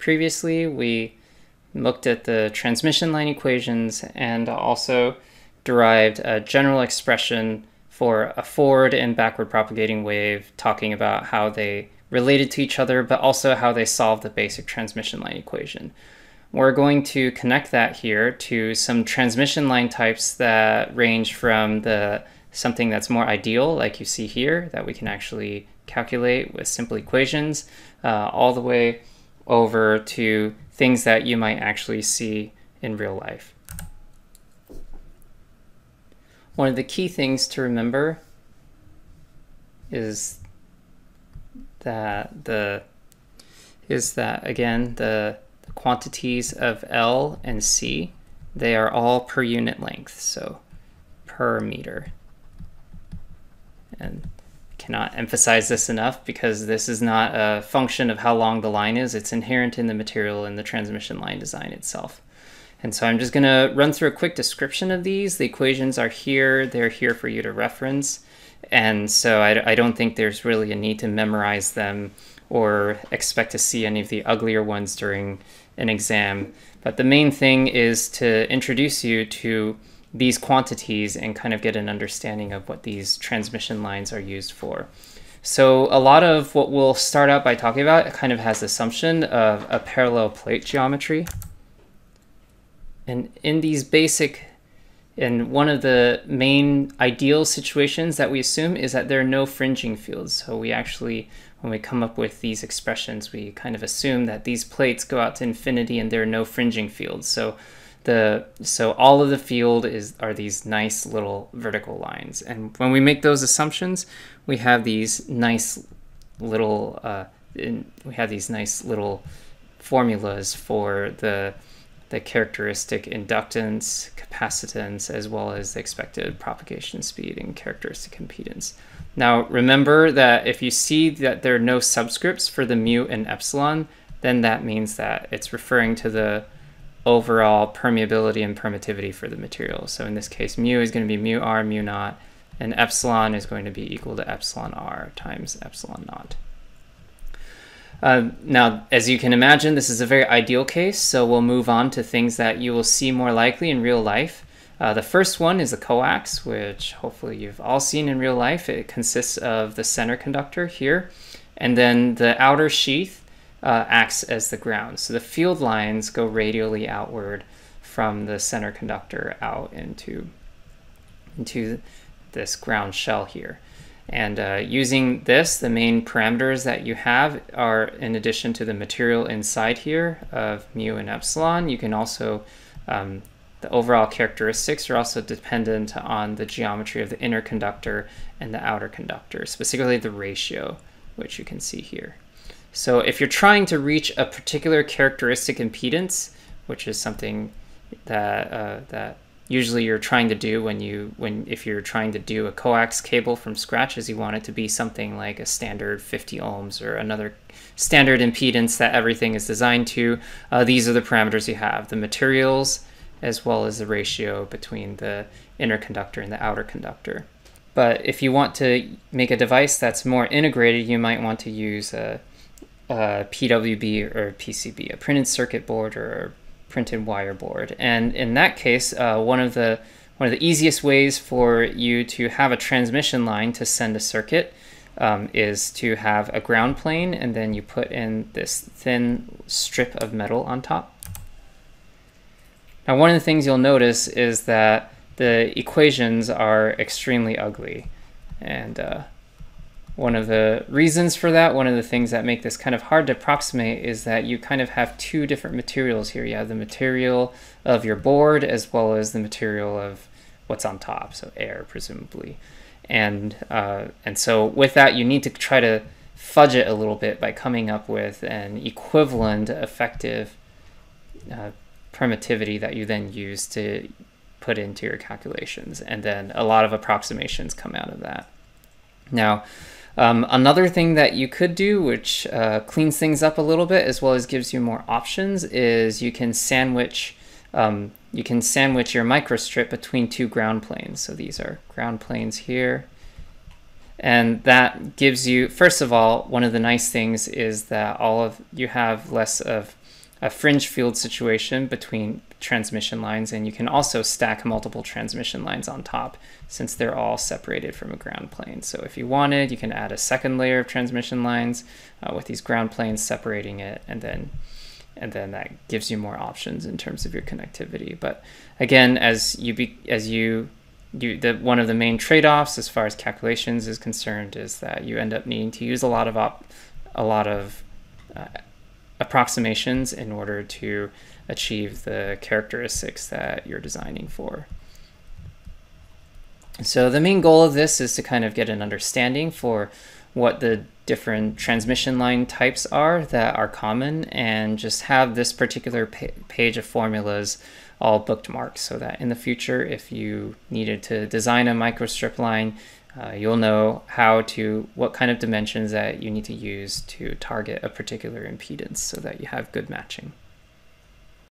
previously, we looked at the transmission line equations and also derived a general expression for a forward and backward propagating wave, talking about how they related to each other, but also how they solve the basic transmission line equation. We're going to connect that here to some transmission line types that range from something that's more ideal, like you see here, that we can actually calculate with simple equations, all the way over to things that you might actually see in real life. One of the key things to remember is that again, the quantities of L and C, they are all per unit length, so per meter. And cannot emphasize this enough because this is not a function of how long the line is. It's inherent in the material and the transmission line design itself. And so I'm just going to run through a quick description of these. The equations are here. They're here for you to reference. And so I don't think there's really a need to memorize them or expect to see any of the uglier ones during an exam. But the main thing is to introduce you to these quantities and kind of get an understanding of what these transmission lines are used for. So a lot of what we'll start out by talking about kind of has the assumption of a parallel plate geometry. And in these basic, and one of the main ideal situations that we assume is that there are no fringing fields. So we actually, when we come up with these expressions, we kind of assume that these plates go out to infinity and there are no fringing fields. So all of the field are these nice little vertical lines. And when we make those assumptions, we have these nice little formulas for the characteristic inductance, capacitance, as well as the expected propagation speed and characteristic impedance. Now remember that if you see that there are no subscripts for the mu and epsilon, then that means that it's referring to the overall permeability and permittivity for the material. So in this case, mu is going to be mu r, mu naught, and epsilon is going to be equal to epsilon r times epsilon naught. Now, as you can imagine, this is a very ideal case, so we'll move on to things that you will see more likely in real life. The first one is a coax, which hopefully you've all seen in real life. It consists of the center conductor here, and then the outer sheath acts as the ground. So the field lines go radially outward from the center conductor out into this ground shell here. And using this, the main parameters that you have are, in addition to the material inside here of mu and epsilon, you can also, the overall characteristics are also dependent on the geometry of the inner conductor and the outer conductor, specifically the ratio, which you can see here. So if you're trying to reach a particular characteristic impedance, which is something that usually you're trying to do if you're trying to do a coax cable from scratch, is you want it to be something like a standard 50 ohms or another standard impedance that everything is designed to. These are the parameters you have, the materials as well as the ratio between the inner conductor and the outer conductor. But if you want to make a device that's more integrated, you might want to use a PWB or PCB, a printed circuit board or printed wire board. And in that case, one of the easiest ways for you to have a transmission line to send a circuit is to have a ground plane, and then you put in this thin strip of metal on top. Now, one of the things you'll notice is that the equations are extremely ugly, and one of the reasons for that, one of the things that make this kind of hard to approximate, is that you kind of have two different materials here. You have the material of your board as well as the material of what's on top, so air presumably. And so with that, you need to try to fudge it a little bit by coming up with an equivalent effective permittivity that you then use to put into your calculations. And then a lot of approximations come out of that. Now, another thing that you could do, which cleans things up a little bit as well as gives you more options, is you can sandwich your microstrip between two ground planes. So these are ground planes here. And that gives you, first of all, one of the nice things is that you have less of a fringe field situation between transmission lines, and you can also stack multiple transmission lines on top since they're all separated from a ground plane. So if you wanted, you can add a second layer of transmission lines with these ground planes separating it, and then that gives you more options in terms of your connectivity. But again, one of the main trade-offs as far as calculations is concerned is that you end up needing to use a lot of approximations in order to achieve the characteristics that you're designing for. So the main goal of this is to kind of get an understanding for what the different transmission line types are that are common, and just have this particular page of formulas all bookmarked so that in the future, if you needed to design a microstrip line, you'll know what kind of dimensions that you need to use to target a particular impedance so that you have good matching.